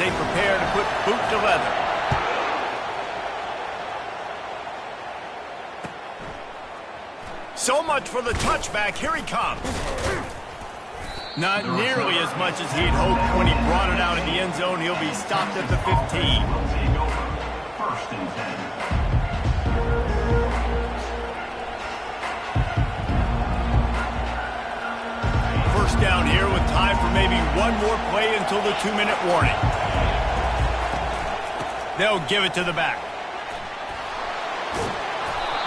they prepare to put boot to leather. So much for the touchback. Here he comes. Not nearly as much as he'd hoped when he brought it out in the end zone. He'll be stopped at the 15. First and 10. First down here with time for maybe one more play until the 2-minute warning. They'll give it to the back.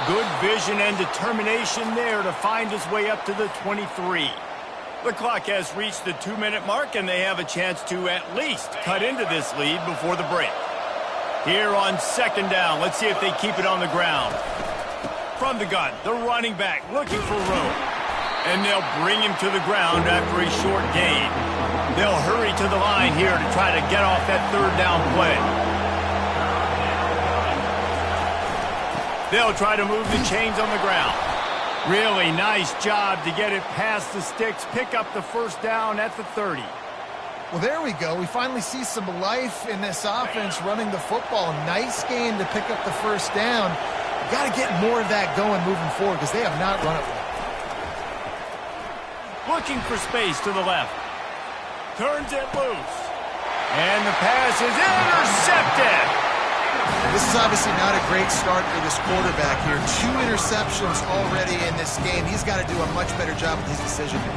Good vision and determination there to find his way up to the 23. The clock has reached the 2-minute mark, and they have a chance to at least cut into this lead before the break. Here on second down, let's see if they keep it on the ground. From the gun, the running back looking for room. And they'll bring him to the ground after a short gain. They'll hurry to the line here to try to get off that third down play. They'll try to move the chains on the ground. Really nice job to get it past the sticks, pick up the first down at the 30. Well, there we go. We finally see some life in this offense running the football. Nice game to pick up the first down. You got to get more of that going moving forward because they have not run it well. Looking for space to the left. Turns it loose. And the pass is intercepted. This is obviously not a great start for this quarterback here. 2 interceptions already in this game. He's got to do a much better job with his decision making.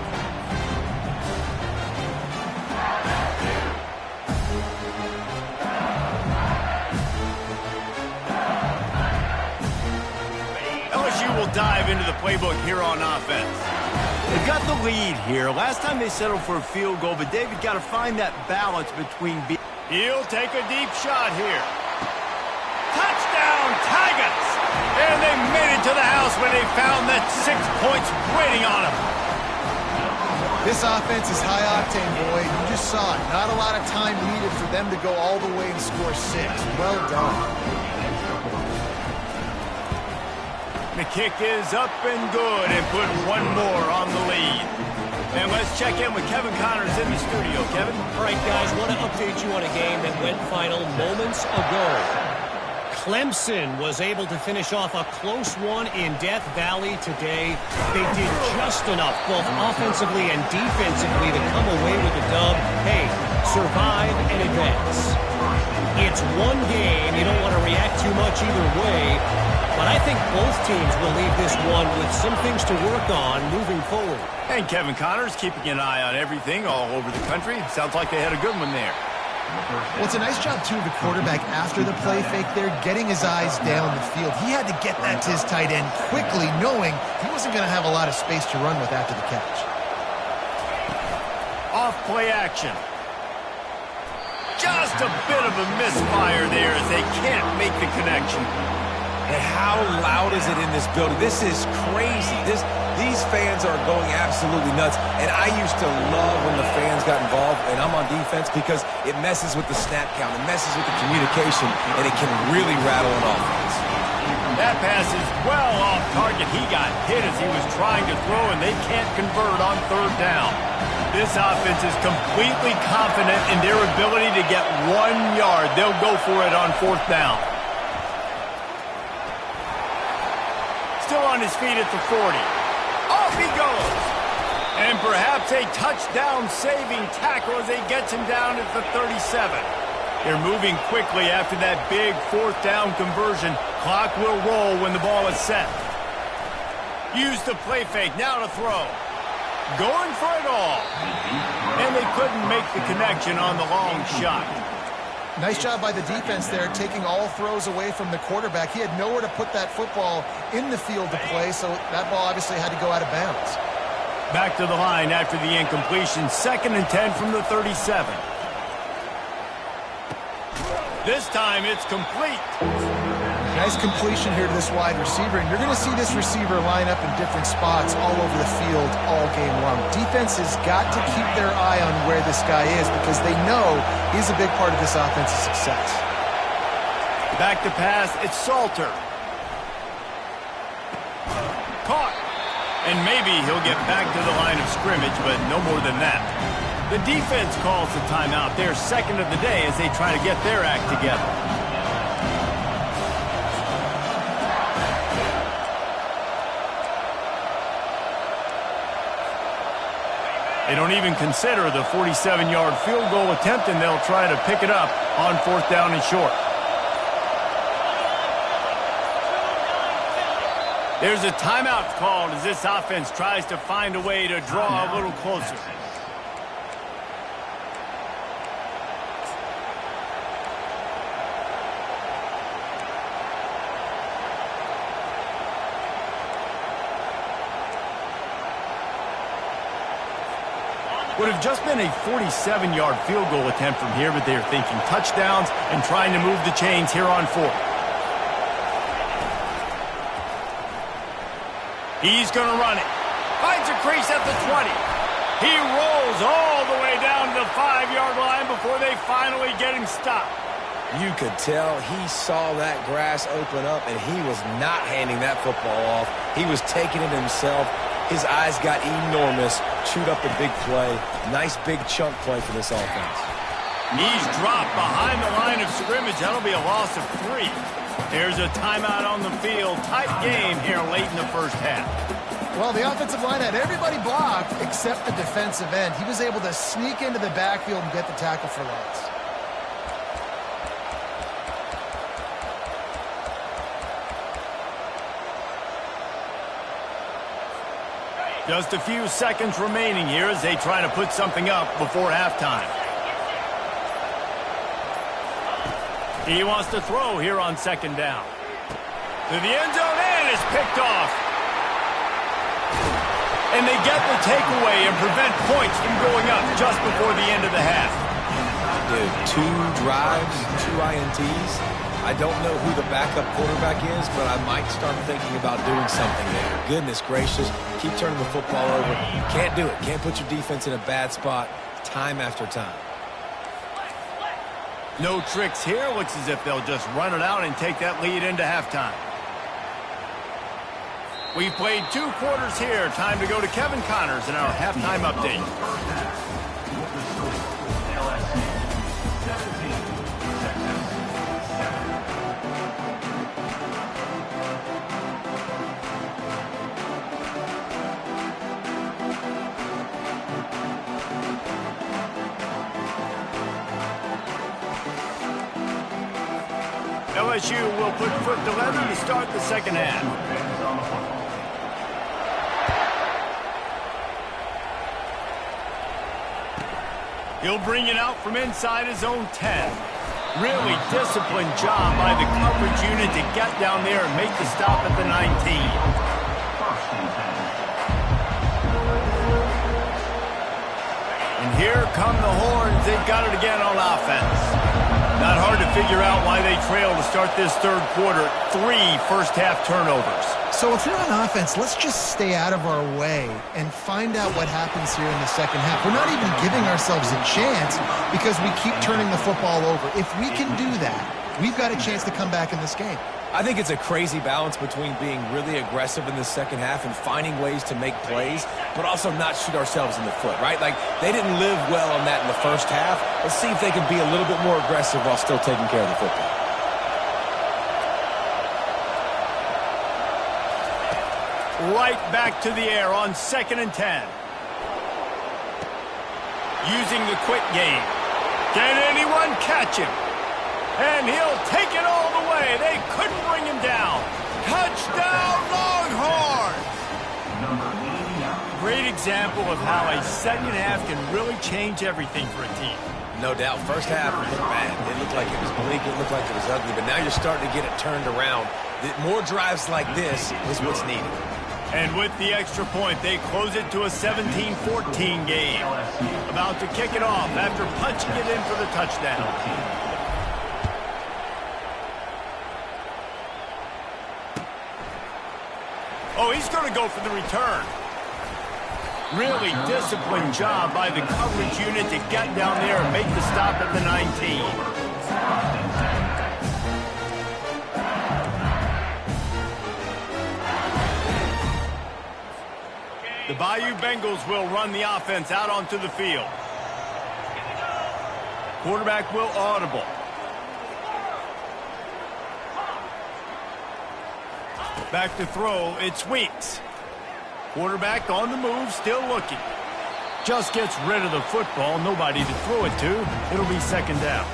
LSU will dive into the playbook here on offense. They've got the lead here. Last time they settled for a field goal, but David got to find that balance between... He'll take a deep shot here. Touchdown, Tigers! And they made it to the house when they found that 6 points waiting on them. This offense is high octane, boy. You just saw it. Not a lot of time needed for them to go all the way and score 6. Well done. The kick is up and good and put one more on the lead. And let's check in with Kevin Connors in the studio. Kevin? All right, guys, want to update you on a game that went final moments ago. Clemson was able to finish off a close one in Death Valley today. They did just enough, both offensively and defensively, to come away with the dub. Hey, survive and advance. It's one game. You don't want to react too much either way. But I think both teams will leave this one with some things to work on moving forward. And Kevin Connors keeping an eye on everything all over the country. Sounds like they had a good one there. Well, it's a nice job, too, of the quarterback after the play fake there, getting his eyes down the field. He had to get that to his tight end quickly, knowing he wasn't going to have a lot of space to run with after the catch. Off play action. Just a bit of a misfire there as they can't make the connection. And how loud is it in this building? This is crazy. These fans are going absolutely nuts. And I used to love when the fans got involved, and I'm on defense, because it messes with the snap count. It messes with the communication, and it can really rattle an offense. That pass is well off target. He got hit as he was trying to throw, and they can't convert on third down. This offense is completely confident in their ability to get 1 yard. They'll go for it on fourth down. Still on his feet at the 40. Off he goes. And perhaps a touchdown-saving tackle as he gets him down at the 37. They're moving quickly after that big fourth down conversion. Clock will roll when the ball is set. Use the play fake, now to throw. Going for it all. And they couldn't make the connection on the long shot. Nice job by the defense there, taking all throws away from the quarterback. He had nowhere to put that football in the field to play, so that ball obviously had to go out of bounds. Back to the line after the incompletion. 2nd and 10 from the 37. This time it's complete. Nice completion here to this wide receiver, and you're going to see this receiver line up in different spots all over the field all game long. Defense has got to keep their eye on where this guy is because they know he's a big part of this offense's success. Back to pass, it's Salter. Caught. And maybe he'll get back to the line of scrimmage, but no more than that. The defense calls the timeout. Their second of the day as they try to get their act together. They don't even consider the 47-yard field goal attempt, and they'll try to pick it up on 4th down and short. There's a timeout called as this offense tries to find a way to draw a little closer. Would have just been a 47-yard field goal attempt from here, but they're thinking touchdowns and trying to move the chains here on 4th. He's going to run it. Finds a crease at the 20. He rolls all the way down to the 5-yard line before they finally get him stopped. You could tell he saw that grass open up, and he was not handing that football off. He was taking it himself. His eyes got enormous, chewed up a big play. Nice big chunk play for this offense. Knees dropped behind the line of scrimmage. That'll be a loss of 3. There's a timeout on the field. Tight game here late in the first half. Well, the offensive line had everybody blocked except the defensive end. He was able to sneak into the backfield and get the tackle for loss. Just a few seconds remaining here as they try to put something up before halftime. He wants to throw here on 2nd down. To the end zone, and it's picked off. And they get the takeaway and prevent points from going up just before the end of the half. Dude, 2 drives, 2 INTs. I don't know who the backup quarterback is, but I might start thinking about doing something there. Goodness gracious, keep turning the football over. Can't do it. Can't put your defense in a bad spot time after time. No tricks here. Looks as if they'll just run it out and take that lead into halftime. We've played 2 quarters here. Time to go to Kevin Connors in our halftime update. LSU 17, Texas 7. LSU will put foot to leather to start the second half. He'll bring it out from inside his own 10. Really disciplined job by the coverage unit to get down there and make the stop at the 19. First and 10. And here come the horns. They've got it again on offense. Not hard to figure out why they trail to start this 3rd quarter. 3 first-half turnovers. So if you're on offense, let's just stay out of our way and find out what happens here in the second half. We're not even giving ourselves a chance because we keep turning the football over. If we can do that, we've got a chance to come back in this game. I think it's a crazy balance between being really aggressive in the second half and finding ways to make plays, but also not shoot ourselves in the foot, right? Like, they didn't live well on that in the first half. Let's see if they can be a little bit more aggressive while still taking care of the football. Right back to the air on 2nd and 10. Using the quick game. Can anyone catch him? And he'll take it all the way. They couldn't bring him down. Touchdown, Longhorns! Number 89. Great example of how a second half can really change everything for a team. No doubt. First half it looked bad. It looked like it was bleak. It looked like it was ugly. But now you're starting to get it turned around. More drives like this is what's needed. And with the extra point, they close it to a 17-14 game. About to kick it off after punching it in for the touchdown. Oh, he's going to go for the return. Really disciplined job by the coverage unit to get down there and make the stop at the 19. The Bayou Bengals will run the offense out onto the field. Quarterback will audible. Back to throw, it's Weeks. Quarterback on the move, still looking. Just gets rid of the football, nobody to throw it to. It'll be second down.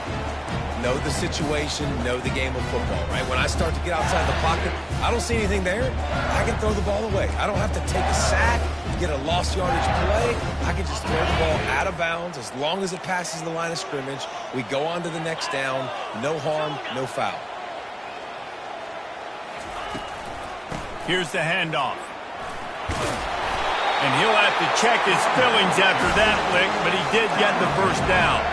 Know the situation, know the game of football, right? When I start to get outside the pocket, I don't see anything there, I can throw the ball away. I don't have to take a sack, get a lost yardage play. I can just throw the ball out of bounds as long as it passes the line of scrimmage. We go on to the next down. No harm, no foul. Here's the handoff. And he'll have to check his fillings after that lick, but he did get the first down.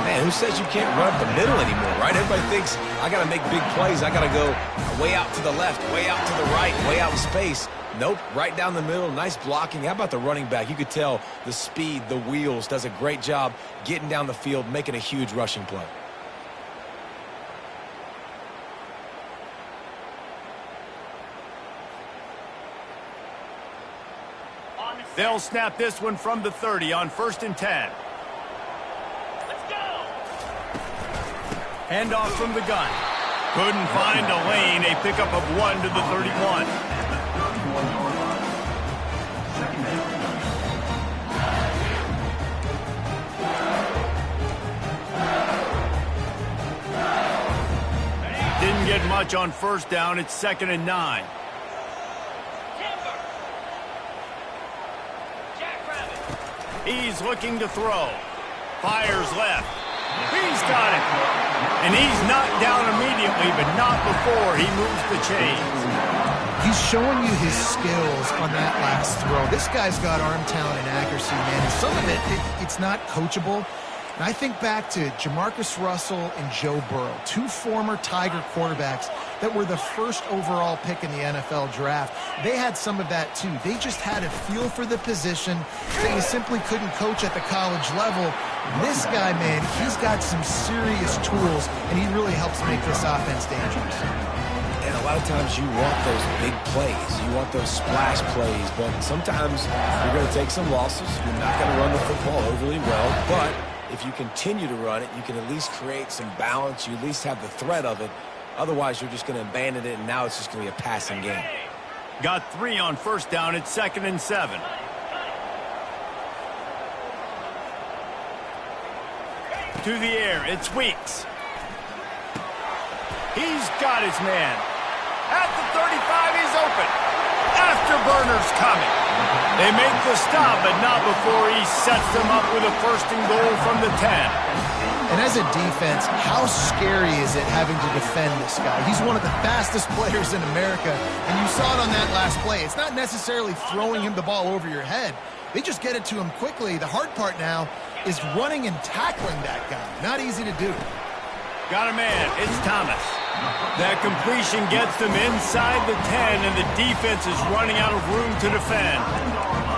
Man, who says you can't run up the middle anymore, right? Everybody thinks I got to make big plays. I got to go way out to the left, way out to the right, way out in space. Nope, right down the middle. Nice blocking. How about the running back? You could tell the speed, the wheels, does a great job getting down the field, making a huge rushing play. They'll snap this one from the 30 on 1st and 10. Handoff from the gun. Couldn't find a lane. A pickup of 1 to the 31. Didn't get much on 1st down. It's 2nd and 9. He's looking to throw. Fires left. He's got it. And he's knocked down immediately, but not before he moves the chains. He's showing you his skills on that last throw. This guy's got arm talent and accuracy, man. And some of it's not coachable. And I think back to Jamarcus Russell and Joe Burrow, two former Tiger quarterbacks that were the first overall pick in the NFL draft. They had some of that too. They just had a feel for the position that you simply couldn't coach at the college level. This guy, man, he's got some serious tools, and he really helps make this offense dangerous. And a lot of times you want those big plays. You want those splash plays, but sometimes you're going to take some losses. You're not going to run the football overly well, but if you continue to run it, you can at least create some balance. You at least have the threat of it. Otherwise, you're just going to abandon it, and now it's just going to be a passing game. Got 3 on 1st down. It's 2nd and 7. To the air, it's Weeks. He's got his man. At the 35, he's open. Afterburner's coming. They make the stop, but not before he sets them up with a 1st and goal from the 10. And as a defense, how scary is it having to defend this guy? He's one of the fastest players in America, and you saw it on that last play. It's not necessarily throwing him the ball over your head. They just get it to him quickly. The hard part now is running and tackling that guy. Not easy to do. Got a man. It's Thomas. That completion gets them inside the 10, and the defense is running out of room to defend.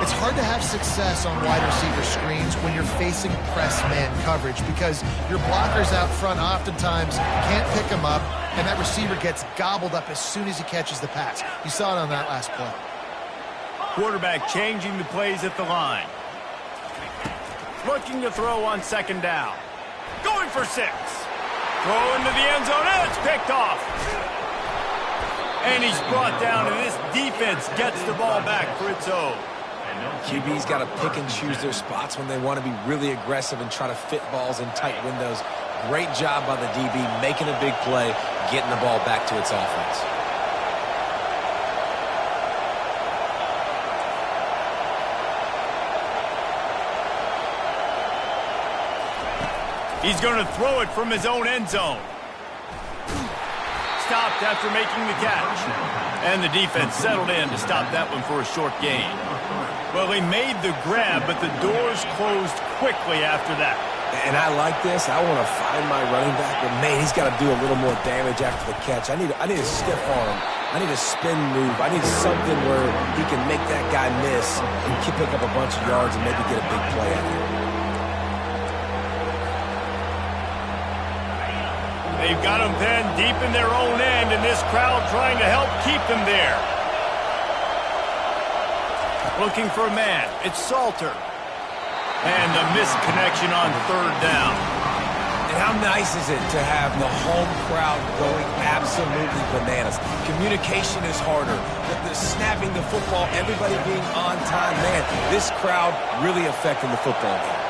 It's hard to have success on wide receiver screens when you're facing press man coverage because your blockers out front oftentimes can't pick him up, and that receiver gets gobbled up as soon as he catches the pass. You saw it on that last play. Quarterback changing the plays at the line. Looking to throw on 2nd down. Going for 6. Throw into the end zone, and it's picked off. And he's brought down, and this defense gets the ball back for its own. QB's got to pick and choose their spots when they want to be really aggressive and try to fit balls in tight windows. Great job by the DB, making a big play, getting the ball back to its offense. He's going to throw it from his own end zone. Stopped after making the catch. And the defense settled in to stop that one for a short gain. Well, he made the grab, but the doors closed quickly after that. And I like this. I want to find my running back, but man, he's got to do a little more damage after the catch. I need a stiff arm. I need a spin move. I need something where he can make that guy miss and pick up a bunch of yards and maybe get a big play out of it. They've got them pinned deep in their own end, and this crowd trying to help keep them there. Looking for a man. It's Salter. And the missed connection on 3rd down. And how nice is it to have the home crowd going absolutely bananas? Communication is harder. The snapping the football, everybody being on time. Man, this crowd really affecting the football game.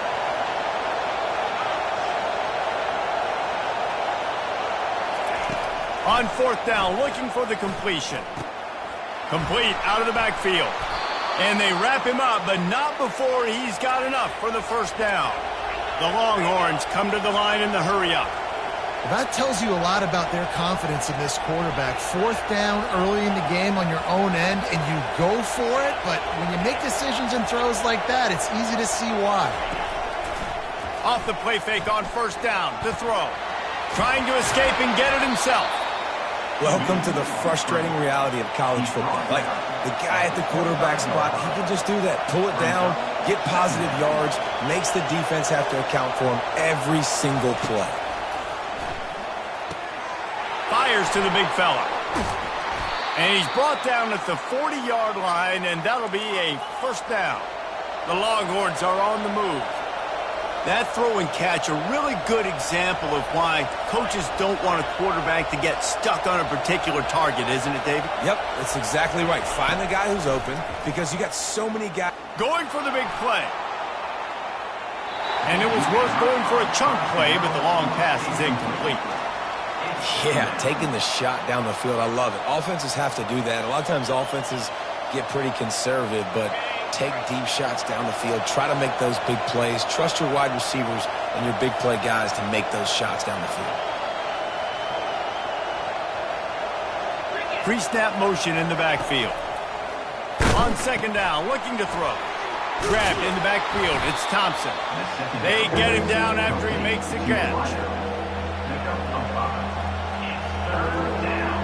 On 4th down, looking for the completion. Complete out of the backfield. And they wrap him up, but not before he's got enough for the 1st down. The Longhorns come to the line in the hurry-up. Well, that tells you a lot about their confidence in this quarterback. 4th down early in the game on your own end, and you go for it, but when you make decisions and throws like that, it's easy to see why. Off the play fake on 1st down to throw. Trying to escape and get it himself. Welcome to the frustrating reality of college football. Like, the guy at the quarterback spot, he can just do that. Pull it down, get positive yards, makes the defense have to account for him every single play. Fires to the big fella. And he's brought down at the 40-yard line, and that'll be a 1st down. The Longhorns are on the move. That throw and catch, a really good example of why coaches don't want a quarterback to get stuck on a particular target, isn't it, David? Yep, that's exactly right. Find the guy who's open because you got so many guys. Going for the big play. And it was worth going for a chunk play, but the long pass is incomplete. Yeah, taking the shot down the field, I love it. Offenses have to do that. A lot of times offenses get pretty conservative, but take deep shots down the field. Try to make those big plays. Trust your wide receivers and your big play guys to make those shots down the field. Pre-snap motion in the backfield. On 2nd down, looking to throw. Grabbed in the backfield. It's Thompson. They get him down after he makes the catch. Pickup of 5. It's 3rd down.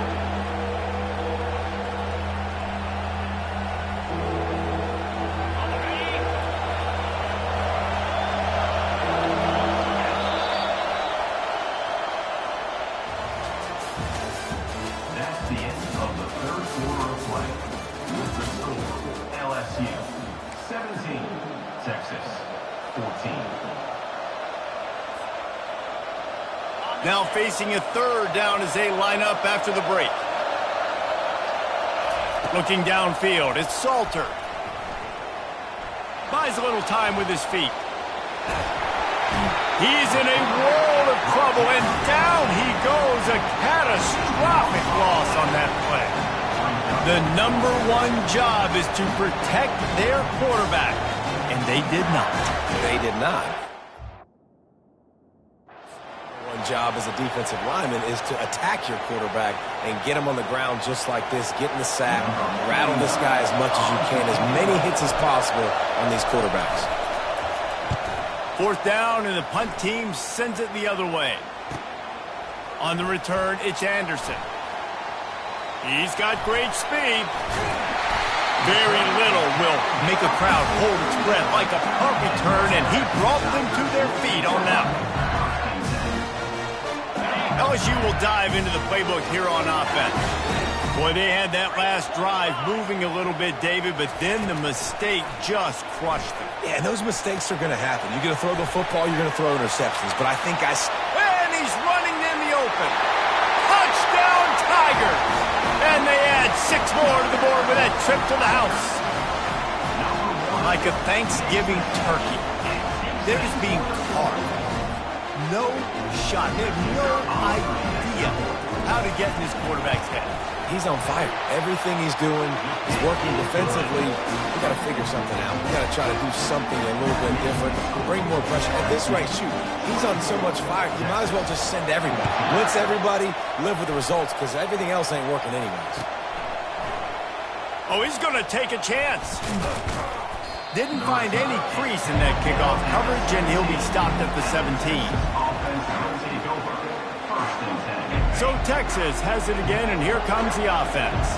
That's the end of the 3rd quarter of play. With the score, LSU 17, Texas 14. Now facing a 3rd down as they line up after the break. Looking downfield, it's Salter. Buys a little time with his feet. He's in a world of trouble, and down he goes. A catastrophic loss on that play. The #1 job is to protect their quarterback, and they did not. They did not. One job as a defensive lineman is to attack your quarterback and get him on the ground just like this, get in the sack, rattle this guy as much as you can, as many hits as possible on these quarterbacks. 4th down, and the punt team sends it the other way. On the return, it's Anderson. He's got great speed. Very little will make a crowd hold its breath like a punt return, and he brought them to their feet on that one. LSU will dive into the playbook here on offense. Boy, they had that last drive moving a little bit, David, but then the mistake just crushed them. Yeah, and those mistakes are going to happen. You're going to throw the football, you're going to throw interceptions, but I think And he's running in the open. Touchdown, Tigers! And they add 6 more to the board with that trip to the house. Like a Thanksgiving turkey. They're just being carved. No shot. They have no idea how to get in this quarterback's head. he's on fire. Everything he's doing, he's working defensively. We got to figure something out. We got to try to do something a little bit different, bring more pressure. At this rate, shoot, he's on so much fire, you might as well just send everybody. Blitz everybody, live with the results, because everything else ain't working anyways. Oh, he's going to take a chance. Didn't find any crease in that kickoff coverage, and he'll be stopped at the 17. So Texas has it again, and here comes the offense.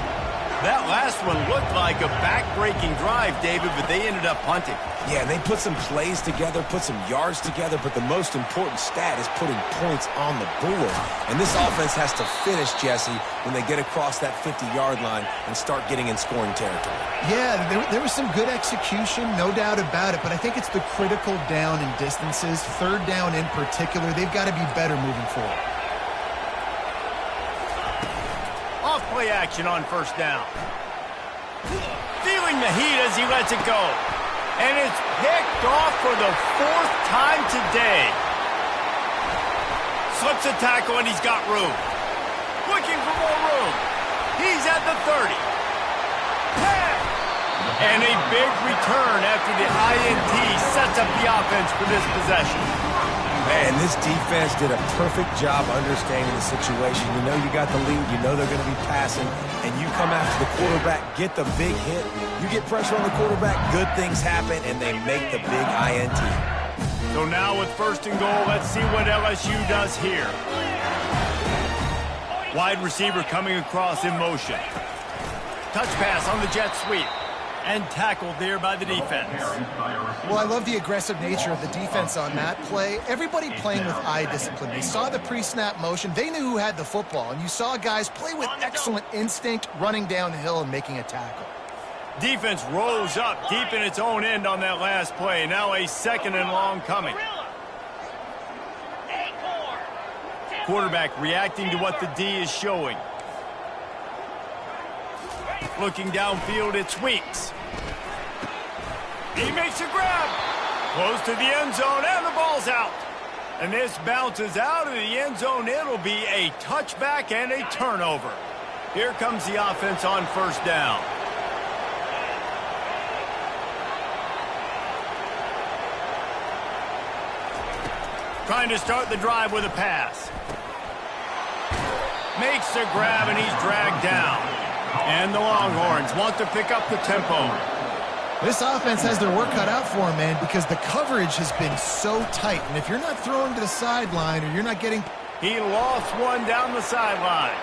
That last one looked like a back-breaking drive, David, but they ended up punting. Yeah, they put some plays together, put some yards together, but the most important stat is putting points on the board. And this offense has to finish, Jesse, when they get across that 50-yard line and start getting in scoring territory. Yeah, there was some good execution, no doubt about it, but I think it's the critical down and distances, third down in particular. They've got to be better moving forward. Off-play action on first down. Feeling the heat as he lets it go. And it's picked off for the 4th time today. Slips a tackle and he's got room. Looking for more room. He's at the 30. And a big return after the INT sets up the offense for this possession. Man, this defense did a perfect job understanding the situation. You know you got the lead, you know they're going to be passing, and you come after the quarterback, get the big hit, you get pressure on the quarterback, good things happen, and they make the big INT. So now with first and goal, let's see what LSU does here. Wide receiver coming across in motion. Touch pass on the jet sweep. And tackled there by the defense. Well, I love the aggressive nature of the defense on that play. Everybody playing with eye discipline. They saw the pre-snap motion. They knew who had the football. And you saw guys play with excellent instinct, running downhill and making a tackle. Defense rose up deep in its own end on that last play. Now a 2nd and long coming. Quarterback reacting to what the D is showing. Looking downfield, it sweeps. He makes a grab. Close to the end zone, and the ball's out. And this bounces out of the end zone. It'll be a touchback and a turnover. Here comes the offense on first down. Trying to start the drive with a pass. Makes the grab, and he's dragged down. And the Longhorns want to pick up the tempo. This offense has their work cut out for them, man, because the coverage has been so tight. And if you're not throwing to the sideline or you're not getting... He lost one down the sideline.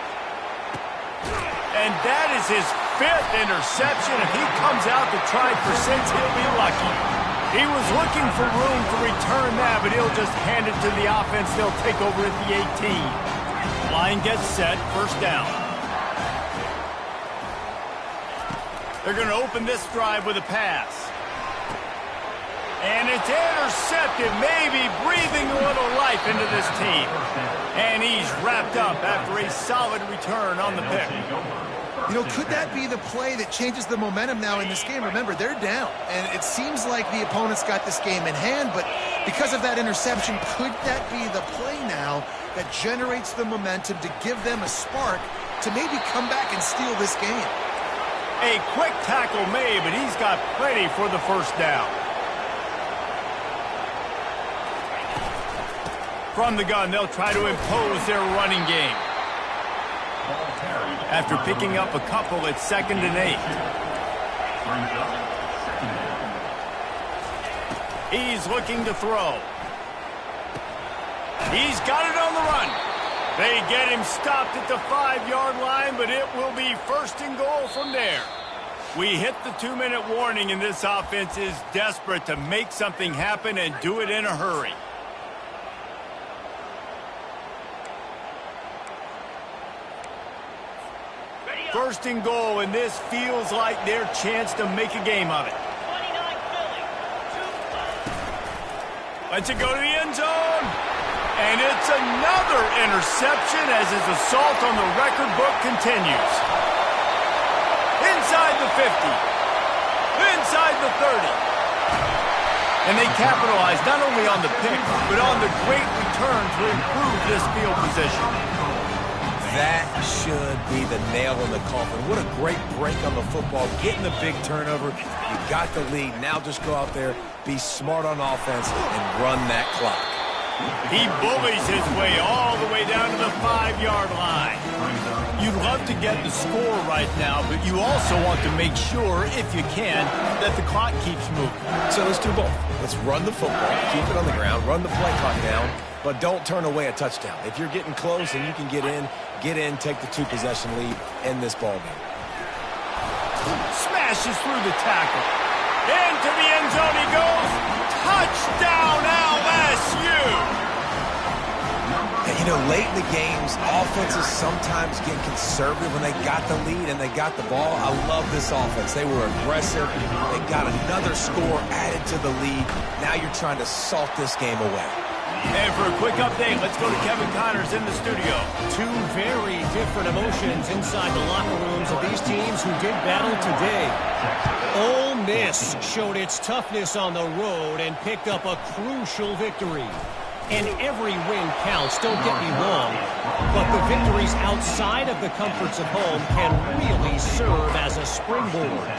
And that is his 5th interception. If he comes out to try for 6, he'll be lucky. He was looking for room to return that, but he'll just hand it to the offense. They'll take over at the 18. Line gets set, first down. They're going to open this drive with a pass. And it's intercepted, maybe breathing a little life into this team. And he's wrapped up after a solid return on the pick. You know, could that be the play that changes the momentum now in this game? Remember, they're down, and it seems like the opponent's got this game in hand, but because of that interception, could that be the play now that generates the momentum to give them a spark to maybe come back and steal this game? A quick tackle made, but he's got plenty for the first down. From the gun, they'll try to impose their running game. After picking up a couple, it's 2nd and 8. He's looking to throw. He's got it on the run. They get him stopped at the 5-yard line, but it will be first and goal from there. We hit the 2-minute warning, and this offense is desperate to make something happen and do it in a hurry. First and goal, and this feels like their chance to make a game of it. Lets it go to the end zone. And it's another interception as his assault on the record book continues. Inside the 50. Inside the 30. And they capitalize not only on the pick, but on the great return to improve this field position. That should be the nail in the coffin. What a great break on the football. Getting the big turnover. You got the lead. Now just go out there, be smart on offense, and run that clock. He bullies his way all the way down to the 5-yard line. You'd love to get the score right now, but you also want to make sure, if you can, that the clock keeps moving. So let's do both. Let's run the football, keep it on the ground, run the play clock down, but don't turn away a touchdown. If you're getting close and you can get in, take the 2-possession lead, end this ball game. Smashes through the tackle. Into the end zone he goes. Touchdown, LSU! And, you know, late in the games, offenses sometimes get conservative when they got the lead and they got the ball. I love this offense. They were aggressive. They got another score added to the lead. Now you're trying to salt this game away. And for a quick update, let's go to Kevin Connors in the studio. Two very different emotions inside the locker rooms of these teams who did battle today. Ole Miss showed its toughness on the road and picked up a crucial victory. And every win counts, don't get me wrong, but the victories outside of the comforts of home can really serve as a springboard.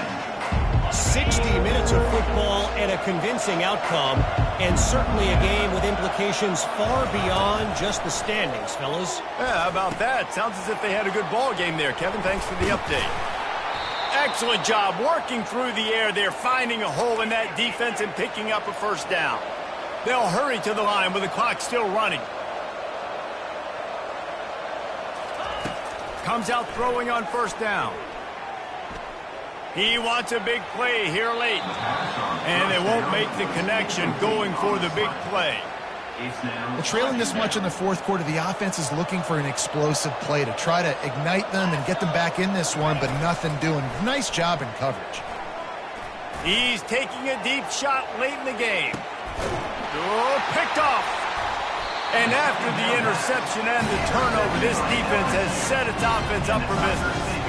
60 minutes of football and a convincing outcome, and certainly a game with implications far beyond just the standings, fellas. Yeah, how about that? Sounds as if they had a good ball game there. Kevin, thanks for the update. Excellent job working through the air there, finding a hole in that defense and picking up a first down. They'll hurry to the line with the clock still running. Comes out throwing on first down. He wants a big play here late. And they won't make the connection going for the big play. Well, trailing this much in the fourth quarter, the offense is looking for an explosive play to try to ignite them and get them back in this one, but nothing doing. Nice job in coverage. He's taking a deep shot late in the game. Oh, picked off. And after the interception and the turnover, this defense has set its offense up for business.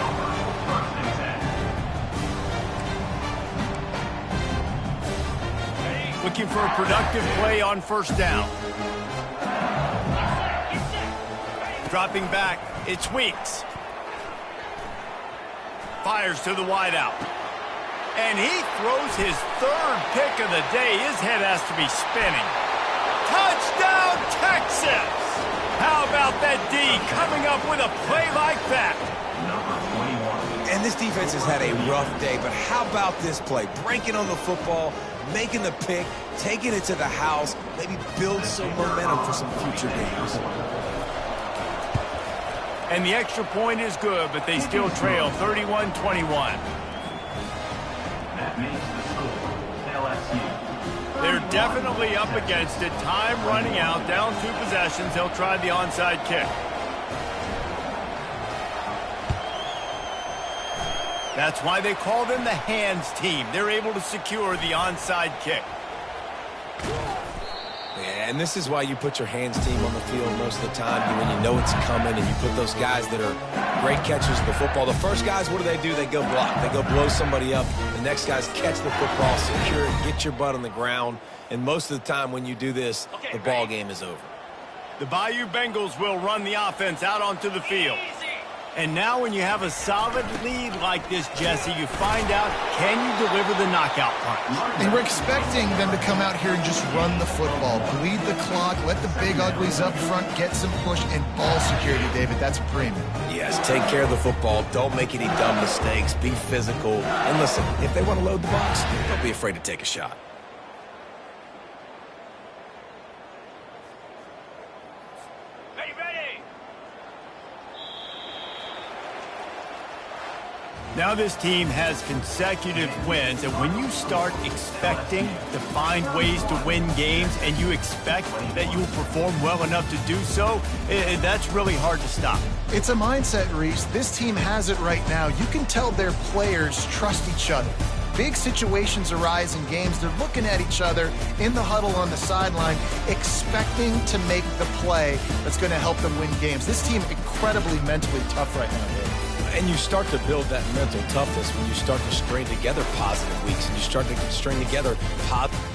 Looking for a productive play on first down. Dropping back, it's Weeks. Fires to the wideout. And he throws his third pick of the day. His head has to be spinning. Touchdown, Texas! How about that D coming up with a play like that? And this defense has had a rough day, but how about this play? Breaking on the football, making the pick, taking it to the house, maybe build some momentum for some future games. And the extra point is good, but they still trail 31-21. That makes the score LSU. They're definitely up against it. Time running out, down 2 possessions. They'll try the onside kick. That's why they call them the hands team. They're able to secure the onside kick. Yeah, and this is why you put your hands team on the field most of the time when you know it's coming, and you put those guys that are great catchers of the football. The first guys, what do? They go block. They go blow somebody up. The next guys catch the football, secure it, get your butt on the ground. And most of the time when you do this, the ball game is over. The Bayou Bengals will run the offense out onto the field. And now when you have a solid lead like this, Jesse, you find out, can you deliver the knockout punch? And we're expecting them to come out here and just run the football, bleed the clock, let the big uglies up front, get some push, and ball security, David. That's premium. Yes, take care of the football. Don't make any dumb mistakes. Be physical. And listen, if they want to load the box, don't be afraid to take a shot. Now this team has consecutive wins, and when you start expecting to find ways to win games and you expect that you will perform well enough to do so, that's really hard to stop. It's a mindset, Reese. This team has it right now. You can tell their players trust each other. Big situations arise in games. They're looking at each other in the huddle on the sideline, expecting to make the play that's going to help them win games. This team incredibly mentally tough right now, Dave. And you start to build that mental toughness when you start to string together positive weeks and you start to string together positive